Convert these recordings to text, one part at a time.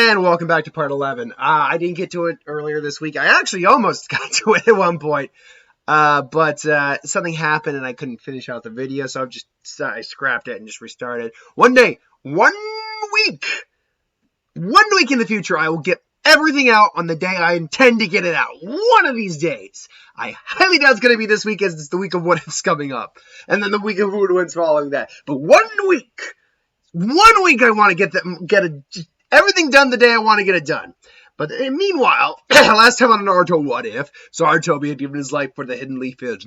And welcome back to part 11. I didn't get to it earlier this week. I actually almost got to it at one point, but something happened and I couldn't finish out the video, so I scrapped it and just restarted. One week in the future, I will get everything out on the day I intend to get it out. One of these days. I highly doubt it's going to be this week, as it's the week of what-ifs coming up, and then the week of who-wins following that. But 1 week, I want to get everything done the day I want to get it done. But meanwhile, last time on Naruto What If, Sarutobi had given his life for the Hidden Leaf Village.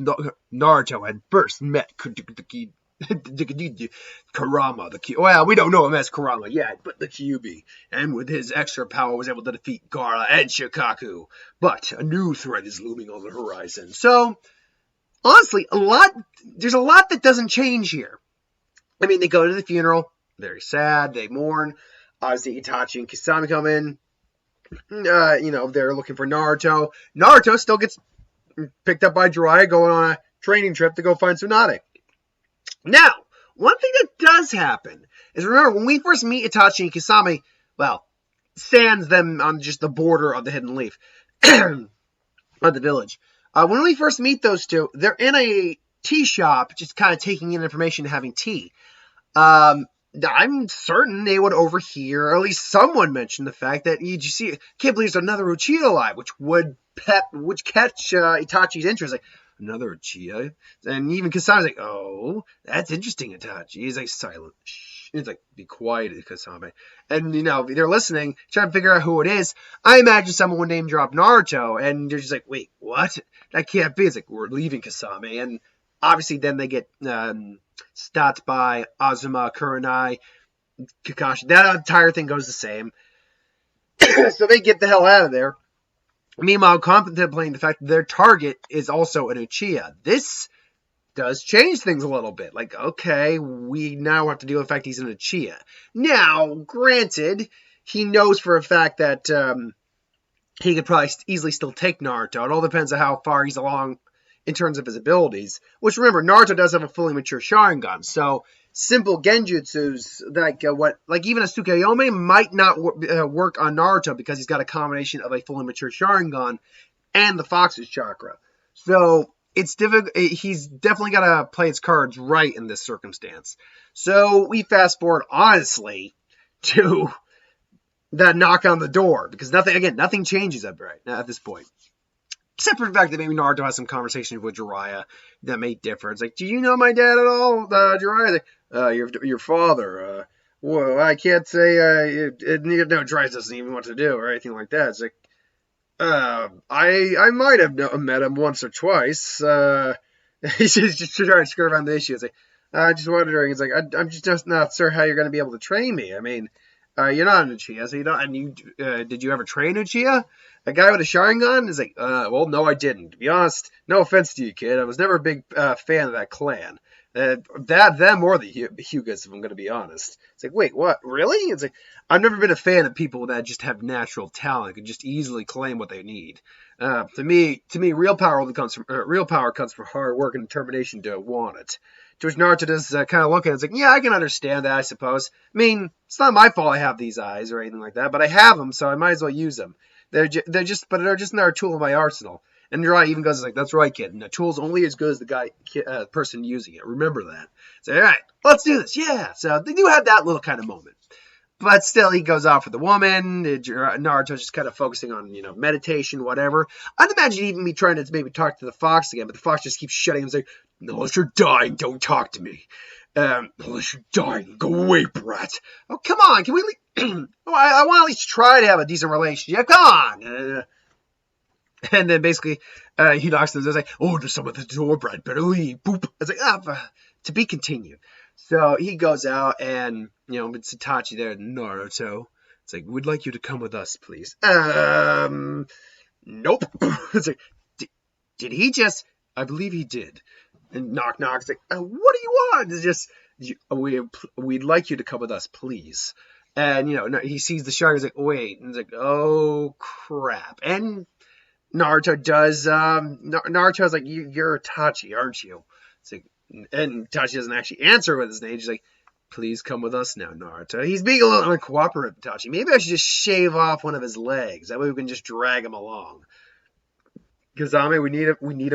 Naruto had first met Kurama, well, we don't know him as Kurama yet, but the Kyuubi. And with his extra power, was able to defeat Gaara and Shikaku. But a new threat is looming on the horizon. So, honestly, there's a lot that doesn't change here. I mean, they go to the funeral, very sad, they mourn. Obviously, Itachi and Kisame come in. They're looking for Naruto. Naruto still gets picked up by Jiraiya, going on a training trip to go find Tsunade. Now, one thing that does happen is, remember, when we first meet Itachi and Kisame, well, sans them on just the border of the Hidden Leaf, of the village. When we first meet those two, they're in a tea shop, just kind of taking in information and having tea. I'm certain they would overhear, or at least someone mention the fact that can't believe there's another Uchiha alive, which catch Itachi's interest. Like, another Uchiha? And even Kasame's like, oh, that's interesting, Itachi. He's like, silent. Shh. He's like, be quiet, Kasame. And, they're listening, trying to figure out who it is. I imagine someone would name drop Naruto, and they're just like, wait, what? That can't be. It's like, we're leaving Kisame. And obviously then they get stopped by Azuma, Kurenai, Kakashi. That entire thing goes the same. So they get the hell out of there. Meanwhile, contemplating the fact that their target is also an Uchiha. This does change things a little bit. Like, okay, we now have to deal with the fact he's an Uchiha. Now, granted, he knows for a fact that he could probably easily still take Naruto. It all depends on how far he's along in terms of his abilities. Which, remember, Naruto does have a fully mature Sharingan, so simple genjutsus, like even a Tsukuyomi might not work on Naruto because he's got a combination of a fully mature Sharingan and the Fox's chakra. So it's difficult. He's definitely got to play his cards right in this circumstance. So we fast forward, honestly, to that knock on the door, because nothing changes at this point. Except for the fact that maybe Naruto has some conversation with Jiraiya that may differ. It's like, do you know my dad at all, Jiraiya? Like, your father. Well, I can't say. Jiraiya doesn't even know what to do or anything like that. It's like, I might have met him once or twice. He's just trying to skirt around the issue. It's like, I'm just wondering. It's like, I'm just not sure how you're going to be able to train me. I mean, you're not an Uchiha, so you don't. And did you ever train Uchiha? A guy with a Sharingan is like, well, no, I didn't. To be honest, no offense to you, kid. I was never a big fan of that clan. Them or the Hyugas, if I'm going to be honest. It's like, wait, what? Really? It's like, I've never been a fan of people that just have natural talent and just easily claim what they need. To me, real power comes from hard work and determination to want it. To which Naruto does kind of look at it. It's like, yeah, I can understand that, I suppose. I mean, it's not my fault I have these eyes or anything like that, but I have them, so I might as well use them. They're just another tool in my arsenal. And Jiraiya even goes like, "That's right, kid. And the tool's only as good as the person using it. Remember that." So, all right, let's do this. Yeah. So they do have that little kind of moment, but still, he goes out for the woman. Naruto's just kind of focusing on meditation, whatever. I'd imagine even me trying to maybe talk to the fox again, but the fox just keeps shutting him. He's like, "No, unless you're dying, don't talk to me. Unless you're dying, go away, brat." Oh, come on, can we? I want to at least try to have a decent relationship. Come on. And then basically, he knocks on the door. He's like, "Oh, there's someone at the door, brat. Better leave." Boop. It's like, to be continued. So he goes out, and it's Itachi there, Naruto. It's like, "We'd like you to come with us, please." Nope. It's like, did he just? I believe he did. And knock. It's like, what do you want? It's just, we'd like you to come with us, please. And, he sees the shark. He's like, wait. And he's like, oh, crap. And Naruto does, Naruto's like, you're Itachi, aren't you? It's like, and Itachi doesn't actually answer with his name. He's like, Please come with us now, Naruto. He's being a little uncooperative, Itachi. Maybe I should just shave off one of his legs. That way we can just drag him along. Kisame, we need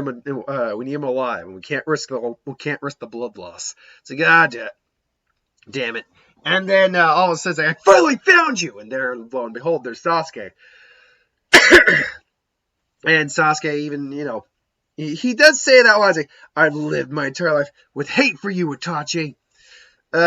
him alive. We can't risk the blood loss. So God damn it. And then all of a sudden, I finally found you. And there, lo and behold, there's Sasuke. And Sasuke even, he does say that line, like, I've lived my entire life with hate for you, Itachi. He's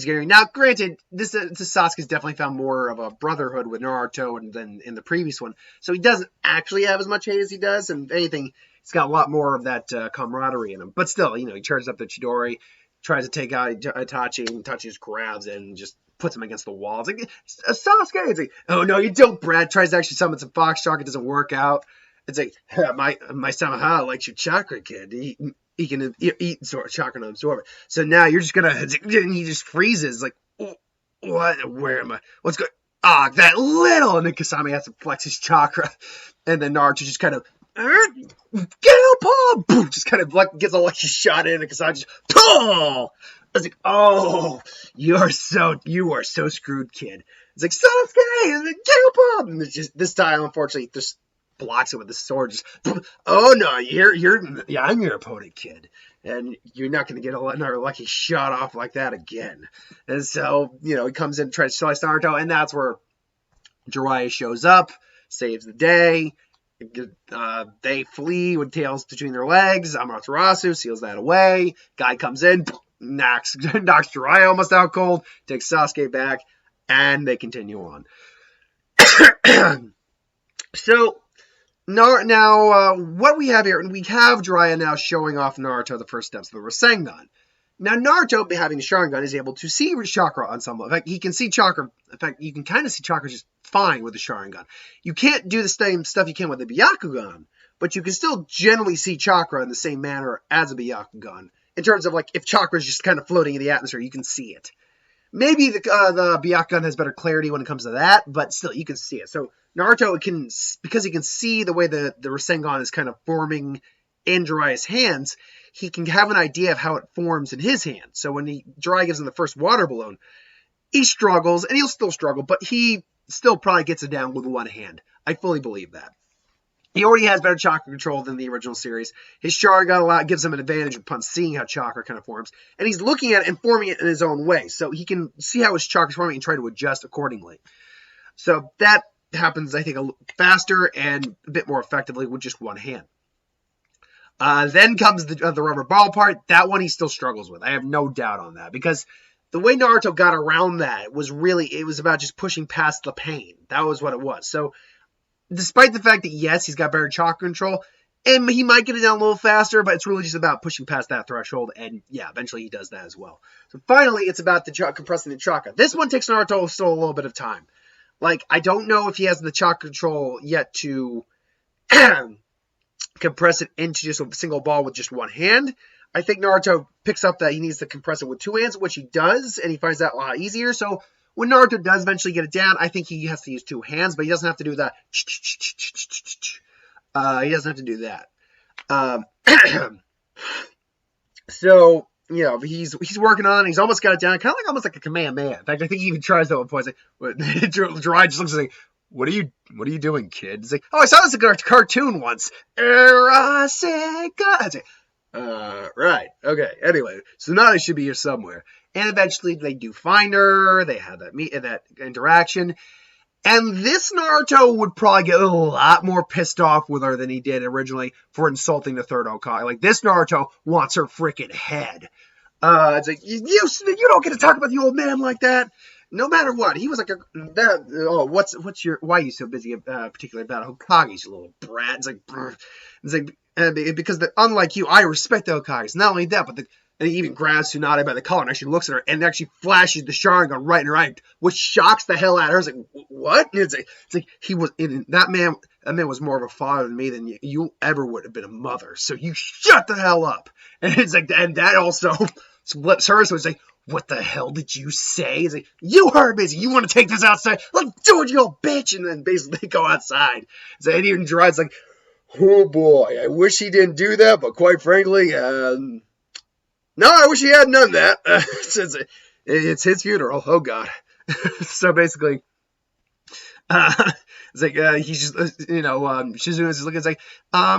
getting... Now, granted, this Sasuke's definitely found more of a brotherhood with Naruto than in the previous one. So he doesn't actually have as much hate as he does. And if anything, he's got a lot more of that camaraderie in him. But still, he charges up the Chidori, tries to take out Itachi, and Itachi just grabs it and just puts him against the wall. It's like, Sasuke! It's like, oh no, you don't, Brad. Tries to actually summon some fox chakra. It doesn't work out. It's like, my Samaha likes your chakra, kid. He can eat chakra and absorb it. So now you're just gonna... And he just freezes. Like, what? Where am I? What's going... that little! And then Kisame has to flex his chakra. And then Naruto just kind of... Get out, Paul! Boom! Just kind of gets a lucky shot in, and Kisame just... I was like, oh, you are so screwed, kid. It's like, Sasuke! And then, get out, Paul! And it's just, this time, unfortunately, just blocks it with the sword. Just, oh no, I'm your opponent, kid. And you're not going to get another lucky shot off like that again. And so, he comes in and tries to slice Naruto, and that's where Jiraiya shows up, saves the day. They flee with tails between their legs. Amaterasu seals that away. Guy comes in, knocks Jiraiya almost out cold, takes Sasuke back, and they continue on. So, now, what we have here, and we have Jiraiya now showing off Naruto the first steps of the Rasengan. Now, Naruto, having the Sharingan, is able to see chakra on some level. In fact, he can see chakra. In fact, you can kind of see chakra just fine with the Sharingan. You can't do the same stuff you can with the Byakugan, but you can still generally see chakra in the same manner as a Byakugan. In terms of, if chakra is just kind of floating in the atmosphere, you can see it. Maybe the Byakugan has better clarity when it comes to that, but still, you can see it. So, Naruto because he can see the way the Rasengan is kind of forming in Jiraiya's hands, he can have an idea of how it forms in his hand. So when Jiraiya gives him the first water balloon, he struggles, and he'll still struggle, but he still probably gets it down with one hand. I fully believe that. He already has better chakra control than the original series. His Sharingan gives him an advantage upon seeing how chakra kind of forms, and he's looking at it and forming it in his own way, so he can see how his chakra is forming and try to adjust accordingly. So that happens, I think, a little faster and a bit more effectively with just one hand. Then comes the rubber ball part. That one he still struggles with. I have no doubt on that, because the way Naruto got around that was about just pushing past the pain. That was what it was. So despite the fact that, yes, he's got better chakra control, and he might get it down a little faster, but it's really just about pushing past that threshold, and yeah, eventually he does that as well. So finally, it's about compressing the chakra. This one takes Naruto still a little bit of time. I don't know if he has the chakra control yet to compress it into just a single ball with just one hand. I think Naruto picks up that he needs to compress it with two hands, which he does, and he finds that a lot easier. So when Naruto does eventually get it down, I think he has to use two hands, but he doesn't have to do that. He doesn't have to do that. So, he's working on it. He's almost got it down, kind of almost like a Kamehameha. In fact, I think he even tries that at one point. Jiraiya just looks like, what are you doing, kid? It's like, oh, I saw this in a cartoon once. Rasengan. Right. Okay. Anyway, Tsunade should be here somewhere. And eventually they do find her. They have that interaction. And this Naruto would probably get a lot more pissed off with her than he did originally for insulting the third Hokage. This Naruto wants her freaking head. It's like, you don't get to talk about the old man like that. No matter what, he was like, why are you so busy, particularly about Hokage's little brat? It's like, because unlike you, I respect the Hokages. Not only that, but and he even grabs Tsunade by the collar and actually looks at her and actually flashes the Sharingan right in her eye, which shocks the hell out of her. It's like, what? It's like he was that man was more of a father than me than you ever would have been a mother. So you shut the hell up. And it's like, and that also splits her. So it's like, what the hell did you say? It's like, you heard me. You want to take this outside? Let's do it, you old bitch. And then basically go outside. So and even Jiraiya's like, oh boy, I wish he didn't do that, but quite frankly, No, I wish he hadn't done that. It's his funeral. Oh, God. So basically, uh, it's like he's just, Shizuna's looking. It's like,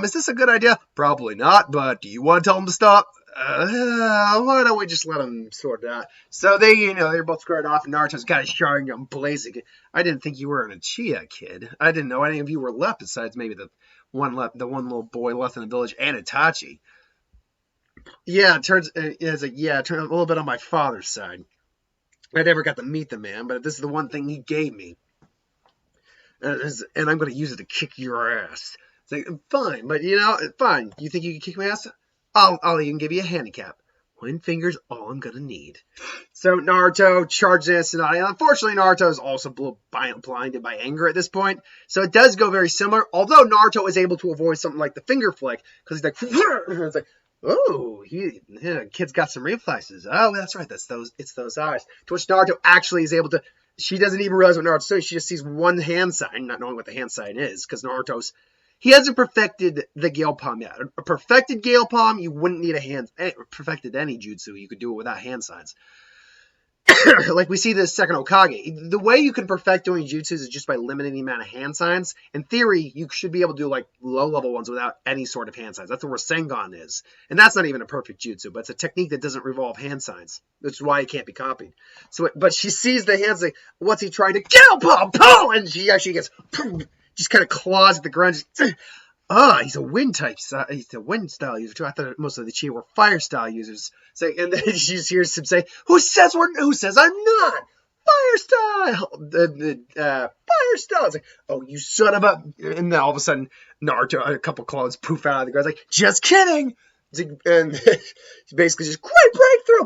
is this a good idea? Probably not. But do you want to tell him to stop? Why don't we just let him sort it out? So they're both squared off, and Naruto's got his Sharingan blazing. I didn't think you were an Uchiha, kid. I didn't know any of you were left besides maybe the one little boy left in the village, and Itachi. Yeah, it turns a little bit on my father's side. I never got to meet the man, but this is the one thing he gave me. And I'm going to use it to kick your ass. It's like, fine, but fine. You think you can kick my ass? I'll even give you a handicap. One finger's all I'm going to need. So Naruto charges in Tsunade. Unfortunately, Naruto is also blinded by anger at this point. So it does go very similar. Although Naruto is able to avoid something like the finger flick. Because he's like, it's like, oh, kid's got some reflexes. Oh, that's right. It's those eyes. To which Naruto actually is able to. She doesn't even realize what Naruto's doing. She just sees one hand sign, not knowing what the hand sign is. Because he hasn't perfected the Gale Palm yet. A perfected Gale Palm, you wouldn't need a hand. Perfected any jutsu, you could do it without hand signs. Like we see this second Hokage. The way you can perfect doing jutsus is just by limiting the amount of hand signs. In theory, you should be able to do like low-level ones without any sort of hand signs. That's what Rasengan is. And that's not even a perfect jutsu, but it's a technique that doesn't revolve hand signs. That's why it can't be copied. But she sees the hands like, what's he trying to Gale Palm? Pull! And she actually gets just kind of claws at the ground. He's a wind type. He's a wind style user too. I thought most of the Uchiha were fire style users. And then she just hears him say, "Who says I'm not fire style? Fire style." It's like, "Oh, you son of a!" And then all of a sudden, Naruto, a couple claws poof out of the ground. It's like, "Just kidding." And she basically just great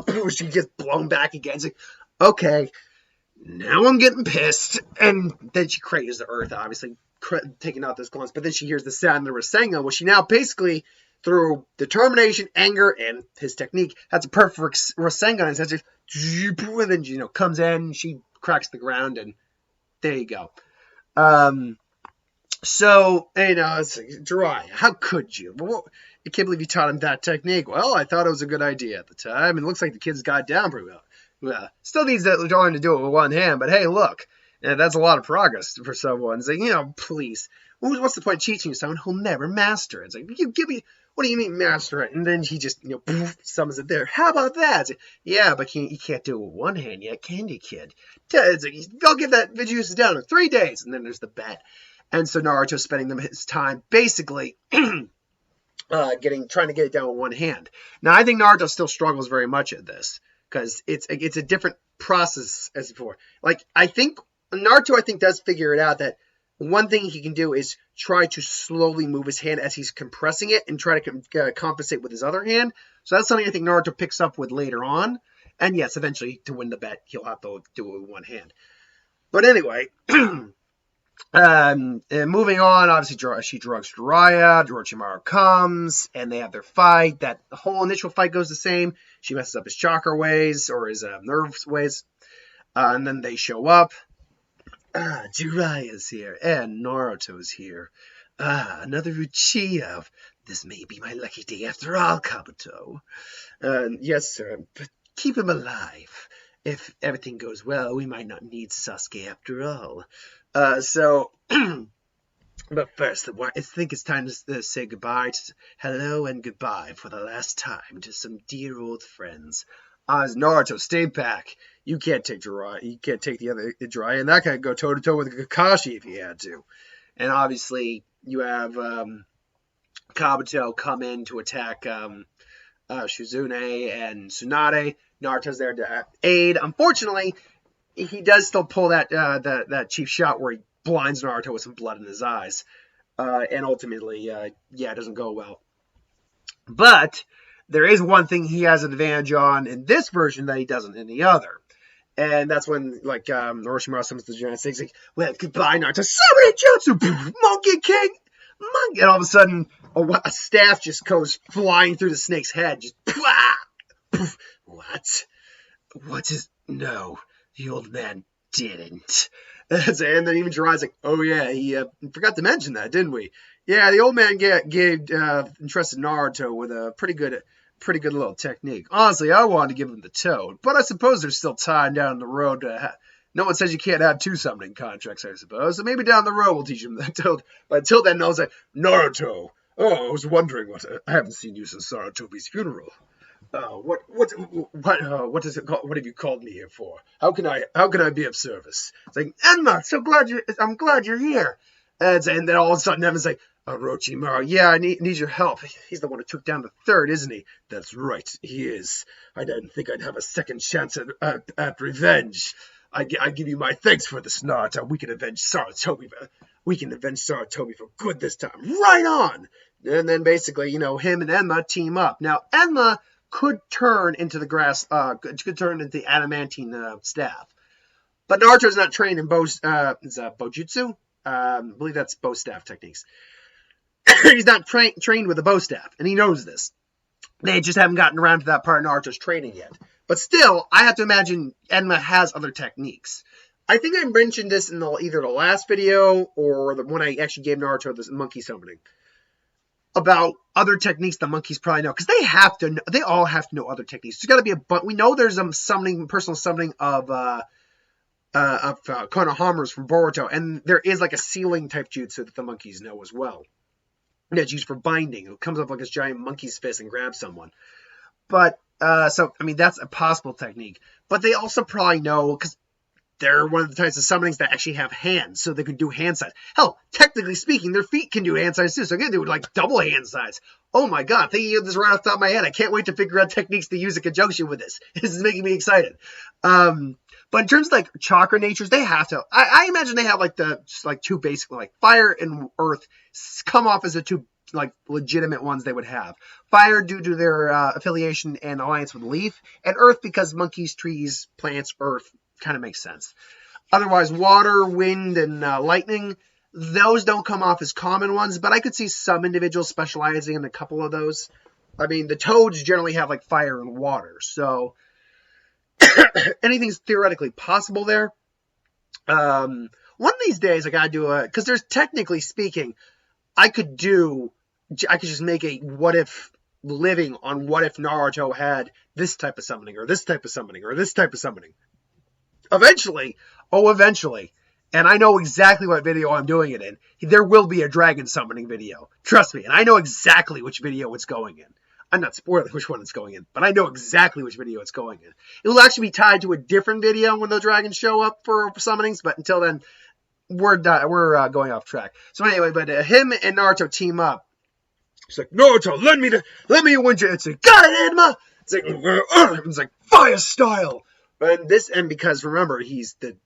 breakthrough. She gets blown back again. It's like, okay, now I'm getting pissed. And then she craters the earth, obviously, taking out those claws. But then she hears the sound of the Rasengan, which she now basically, through determination, anger, and his technique, has a perfect Rasengan. And then, comes in, she cracks the ground, and there you go. So, it's like, Jiraiya, how could you? I can't believe you taught him that technique. Well, I thought it was a good idea at the time, and it looks like the kid's got down pretty well. Still needs to learn to do it with one hand, but hey, look, that's a lot of progress for someone. It's like, please, what's the point of teaching someone who'll never master it? It's like, you give me, what do you mean master it? And then he just, summons it there. How about that? It's like, yeah, but you can't do it with one hand yet, can you, kid? It's like, I'll get that Vegeta down in 3 days, and then there's the bet. And so Naruto's spending his time basically trying to get it down with one hand. Now, I think Naruto still struggles very much at this because it's a different process as before. Like, I think Naruto does figure it out that one thing he can do is try to slowly move his hand as he's compressing it and try to compensate with his other hand. So that's something I think Naruto picks up with later on. And yes, eventually to win the bet, he'll have to do it with one hand. But anyway, and moving on, obviously she drugs Jiraiya, Orochimaru comes, and they have their fight. That whole initial fight goes the same. She messes up his chakra ways, or his nerves ways, and then they show up. Jiraiya's here, and Naruto's here. Another Uchiha. This may be my lucky day after all, Kabuto. Yes, sir, but keep him alive. If everything goes well, we might not need Sasuke after all. But first, I think it's time to say goodbye. Hello and goodbye for the last time to some dear old friends. Naruto, stay back. You can't take Jiraiya. You can't take the other Jiraiya, and that could go toe-to-toe with Kakashi if you had to. And obviously, you have Kabuto come in to attack Shizune and Tsunade. Naruto's there to aid. Unfortunately, he does still pull that cheap shot where he blinds Naruto with some blood in his eyes. And ultimately, it doesn't go well. But there is one thing he has an advantage on in this version that he doesn't in the other. And that's when, Orochimaru summons the giant snake. He's like, well, goodbye, Naruto. Summon Jutsu! Monkey King! Monkey! And all of a sudden, a staff just goes flying through the snake's head. Just, poof! What? What's his... No, the old man didn't. And then even Jiraiya's like, oh yeah, he forgot to mention that, didn't we? Yeah, the old man entrusted Naruto with a pretty good pretty good little technique. Honestly, I wanted to give him the toad, but I suppose they're still tied down the road to no one says you can't have 2 summoning contracts, I suppose. So maybe down the road we'll teach him that toad. But until then, I was like, Naruto. Oh, I was wondering what I haven't seen you since Sarutobi's funeral. What does it call? What have you called me here for? How can I be of service? It's like, Enma, I'm glad you're here. And then all of a sudden, Enma's like, Orochimaru, yeah, I need your help. He's the one who took down the third, isn't he? That's right, he is. I didn't think I'd have a second chance at revenge. I give you my thanks for this, Naruto. We can avenge Sarutobi. We can avenge Sarutobi for good this time. Right on! And then basically, him and Enma team up. Now, Enma could turn into the could turn into the adamantine staff. But Naruto's not trained in bojutsu? I believe that's bow staff techniques. He's not trained with a bow staff, and he knows this. They just haven't gotten around to that part of Naruto's training yet. But still, I have to imagine Enma has other techniques. I think I mentioned this in either the last video or the one I actually gave Naruto this monkey summoning. About other techniques the monkeys probably know. Because they all have to know other techniques. There's got to be we know there's a personal summoning of Konohama's from Boruto. And there is like a sealing type jutsu that the monkeys know as well. That's used for binding. It comes up like this giant monkey's fist and grabs someone. But, that's a possible technique. But they also probably know, because they're one of the types of summonings that actually have hands, so they can do hand size. Hell, technically speaking, their feet can do hand size too, so again, they would like double hand size. Oh my god, thinking of this right off the top of my head. I can't wait to figure out techniques to use in conjunction with this. This is making me excited. But in terms of like chakra natures, they have to. I imagine they have like two basic, like fire and earth come off as the two like legitimate ones they would have. Fire due to their affiliation and alliance with Leaf, and earth because monkeys, trees, plants, earth kind of makes sense. Otherwise, water, wind, and lightning, those don't come off as common ones, but I could see some individuals specializing in a couple of those. I mean, the toads generally have like fire and water, so anything's theoretically possible there. One of these days I gotta do because there's technically speaking, I could just make a what if living on what if Naruto had this type of summoning, or this type of summoning, or this type of summoning. Eventually, and I know exactly what video I'm doing it in, there will be a dragon summoning video. Trust me, and I know exactly which video it's going in. I'm not spoiling which one it's going in, but I know exactly which video it's going in. It will actually be tied to a different video when the dragons show up for summonings, but until then, we're going off track. So anyway, but him and Naruto team up. It's like, Naruto, lend me your Winjutsu. Got it, Enma! It's like fire style. And because remember, he's the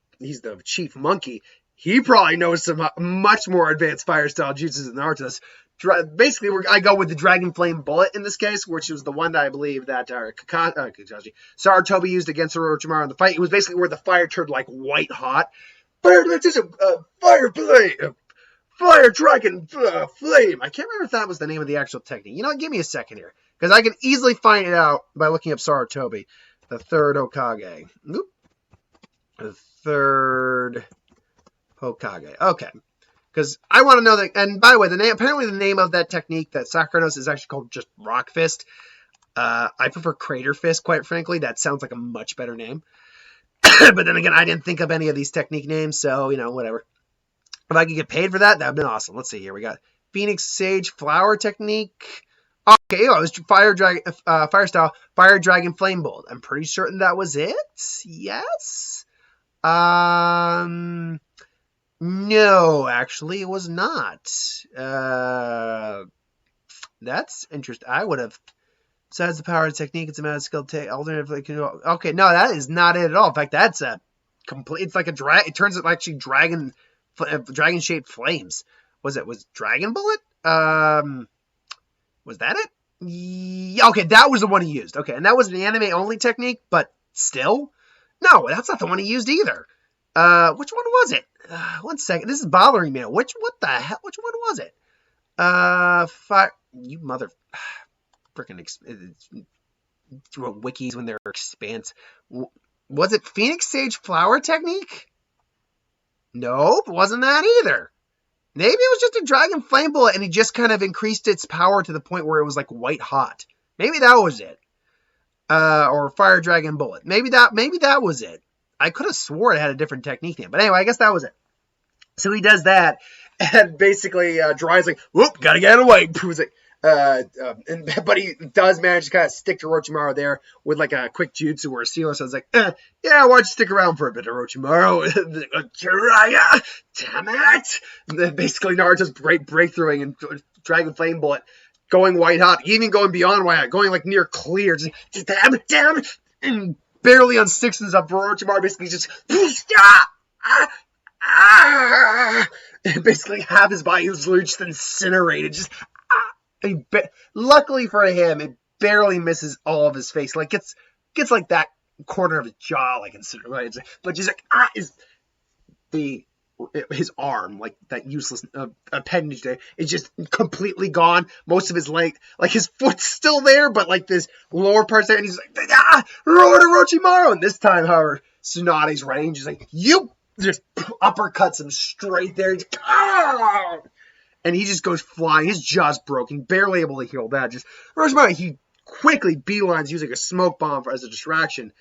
chief monkey, he probably knows some much more advanced fire style jutsus than Naruto does. Basically, I go with the Dragon Flame Bullet in this case, which was the one that I believe that Sarutobi used against Orochimaru in the fight. It was basically where the fire turned like white hot. Fire Dragon Flame. I can't remember if that was the name of the actual technique. You know what? Give me a second here, because I can easily find it out by looking up Sarutobi, the third Hokage. Oop. The third Hokage. Okay. Because I want to know that, and by the way, apparently the name of that technique that Sakura knows is actually called just Rock Fist. I prefer Crater Fist, quite frankly. That sounds like a much better name. But then again, I didn't think of any of these technique names, so, whatever. If I could get paid for that, that would have been awesome. Let's see here. We got Phoenix Sage Flower Technique. Okay, it was Fire Style, Fire Dragon Flame Bolt. I'm pretty certain that was it. Yes? No, actually, it was not. That's interesting. I would have. Besides the power of technique, it's a matter of skill. Alternatively, okay, no, that is not it at all. In fact, that's a complete. It's like a drag. It turns out actually dragon shaped flames. Was Dragon Bullet? Was that it? Yeah, okay, that was the one he used. Okay, and that was an anime only technique, but still, no, that's not the one he used either. Which one was it? 1 second. This is bothering me. What the hell? Which one was it? You mother freaking wikis when they're expanse. Was it Phoenix Sage Flower Technique? Nope, wasn't that either. Maybe it was just a Dragon Flame Bullet, and he just kind of increased its power to the point where it was like white hot. Maybe that was it. Or Fire Dragon Bullet. Maybe that was it. I could have swore it had a different technique name. But anyway, I guess that was it. So he does that, and basically Jiraiya's like, whoop, gotta get away. But he does manage to kind of stick to Orochimaru there with like a quick jutsu or a sealer. So it's like, yeah, why don't you stick around for a bit, Orochimaru? Jiraiya, damn it! And then basically Naruto's breakthroughing and Dragon Flame Bullet going white hot, even going beyond white hot, going like near clear, just damn it, and barely on sticks and stuff. Orochimaru basically just and basically half his body was just incinerated. Just luckily for him, it barely misses all of his face. Like gets like that corner of his jaw, like incinerated. But just like his arm, like that useless appendage there, is just completely gone. Most of his leg, like his foot's still there, but like this lower part's there, and he's like, Lord Orochimaru. And this time, however, Tsunade's range is like, you just uppercuts him straight there. And he just goes flying. His jaw's broken, barely able to heal that. Just Orochimaru, he quickly beelines using a smoke bomb as a distraction.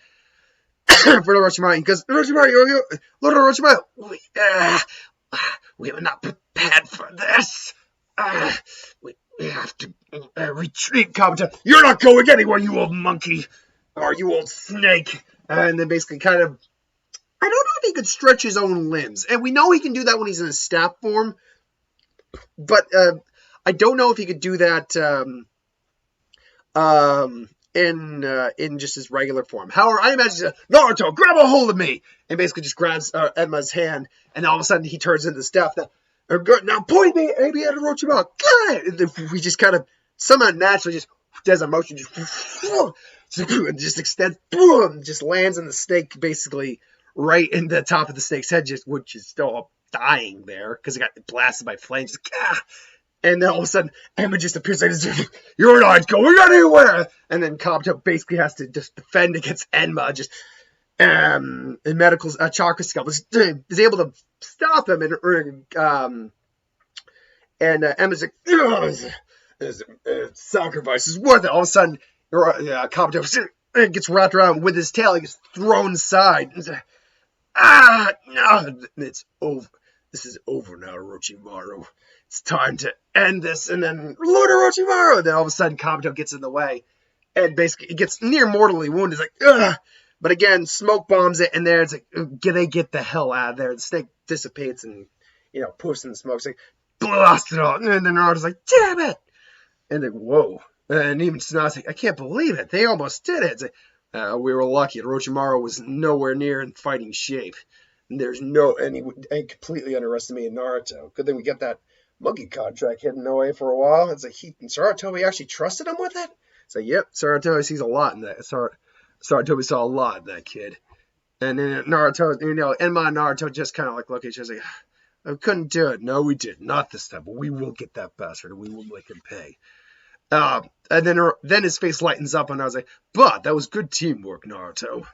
For Orochimaru, because Lord Orochimaru, we were not prepared for this. We have to retreat, Kabuto. You're not going anywhere, you old monkey, or you old snake. And then basically kind of, I don't know if he could stretch his own limbs, and we know he can do that when he's in his staff form. But I don't know if he could do that in just his regular form. However, I imagine Naruto, grab a hold of me, and basically just grabs Enma's hand, and all of a sudden he turns into staff. Now point me, maybe at Orochimaru. And we just kind of somehow naturally just does a motion, and just extends, boom, just lands in the snake, basically right in the top of the snake's head, which is still dying there because it got blasted by flames. And then all of a sudden, Emma just appears like, you're not going anywhere! And then Kabuto basically has to just defend against Enma, just, and medical, chakra skull is able to stop him, and Emma's like, sacrifice is worth it. All of a sudden, Kabuto gets wrapped around with his tail, he gets thrown aside. No, it's over. This is over now, Orochimaru. It's time to end this. And then Lord Orochimaru. And then all of a sudden, Kabuto gets in the way, and basically he gets near mortally wounded. It's like, ugh. But again, smoke bombs it, and there it's like, they get the hell out of there. The snake dissipates and poofs in the smoke. It's like, blast it all. And then Naruto's like, damn it. And then whoa. And even Tsunade's like, I can't believe it. They almost did it. It's like, we were lucky. Orochimaru was nowhere near in fighting shape. And there's and he completely underestimated Naruto. Good thing we got that monkey contract hidden away for a while. It's like Sarutobi actually trusted him with it. It's like, yep, Sarutobi sees a lot in that. Sarutobi saw a lot in that kid. And then Naruto, Enma and Naruto just kind of like look at each other, like, I couldn't do it. No, we did not this time. But we will get that bastard, and we will make him pay. And then his face lightens up, and I was like, but that was good teamwork, Naruto.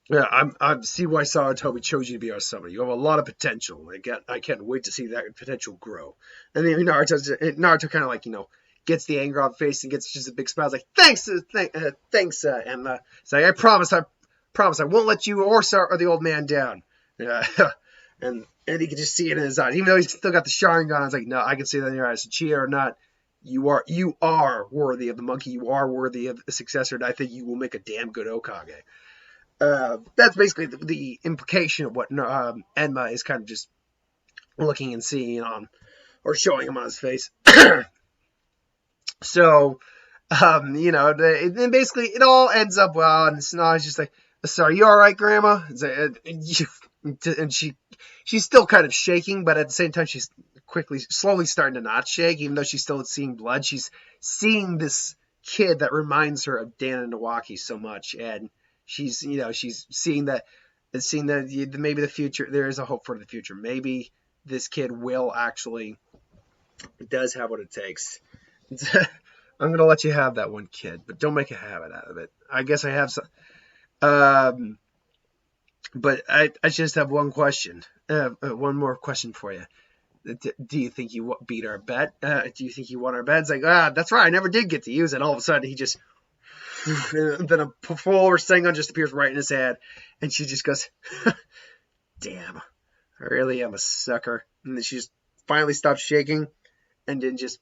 Yeah, I see why Sarutobi chose you to be our summoner. You have a lot of potential. I can't wait to see that potential grow. And then Naruto kind of like, gets the anger off his face and gets just a big smile. Like, thanks, Emma. It's like, I promise, I won't let you or the old man down. And he could just see it in his eyes. Even though he's still got the Sharingan, I was like, no, I can see that in your eyes. Uchiha or not, you are worthy of the monkey. You are worthy of a successor, and I think you will make a damn good Hokage. That's basically the implication of what Enma is kind of just looking and seeing on, or showing him on his face. So, then basically it all ends up well, and Tsunade's just like, sorry, you all right, Grandma? And she's still kind of shaking, but at the same time, she's slowly starting to not shake, even though she's still seeing blood. She's seeing this kid that reminds her of Dan and Nawaki so much, and she's seeing that maybe the future, there is a hope for the future. Maybe this kid will actually does have what it takes. I'm going to let you have that one, kid, but don't make a habit out of it. I guess I have some, but I just have one question, one more question for you. Do you think you beat our bet? Do you think you won our bet? It's like, that's right, I never did get to use it. All of a sudden, he just, then a full Rasengan just appears right in his head, and she just goes, damn, I really am a sucker. And then she just finally stops shaking, and then just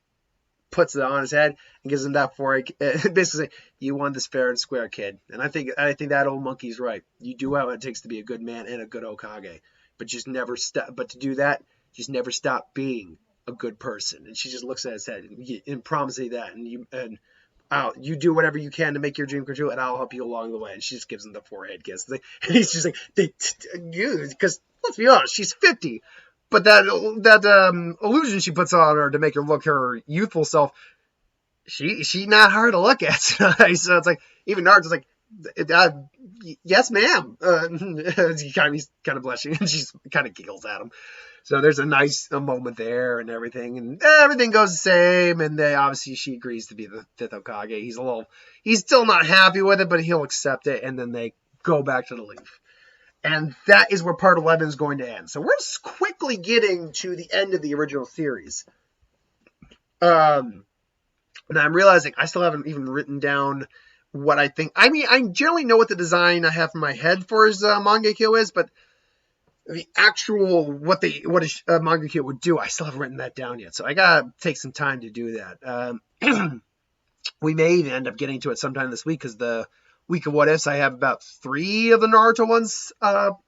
puts it on his head and gives him that forehead. Basically, you won this fair and square, kid. And I think that old monkey's right. You do what it takes to be a good man and a good Hokage, but just never stop. But to do that, just never stop being a good person. And she just looks at his head and promises that. And you do whatever you can to make your dream come true, and I'll help you along the way. And she just gives him the forehead kiss. And he's just like, because let's be honest, she's 50. But that illusion she puts on her to make her look her youthful self, she not hard to look at. So it's like, even Naruto's like, yes, ma'am. He's kind of blushing, and she's kind of giggles at him. So there's a nice moment there and everything, and everything goes the same. And obviously she agrees to be the 5th Hokage. He's still not happy with it, but he'll accept it. And then they go back to the leaf. And that is where part 11 is going to end. So we're just quickly getting to the end of the original series. And I'm realizing I still haven't even written down what I think. I mean, I generally know what the design I have in my head for his Mangekyo is, but the actual what a Mangekyo would do, I still haven't written that down yet. So I gotta take some time to do that. We may even end up getting to it sometime this week, because the week of what-ifs, I have about 3 of the Naruto ones up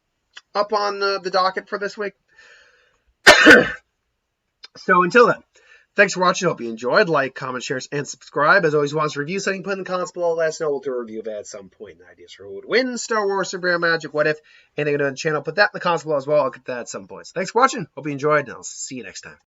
on the docket for this week. So until then, thanks for watching. Hope you enjoyed. Like, comment, share, and subscribe. As always, wants review something, put in the comments below. Let us know what to review at some point. And ideas for who would win Star Wars, Super Hero Magic, What If, anything on the channel. Put that in the comments below as well. I'll get that at some point. So thanks for watching. Hope you enjoyed, and I'll see you next time.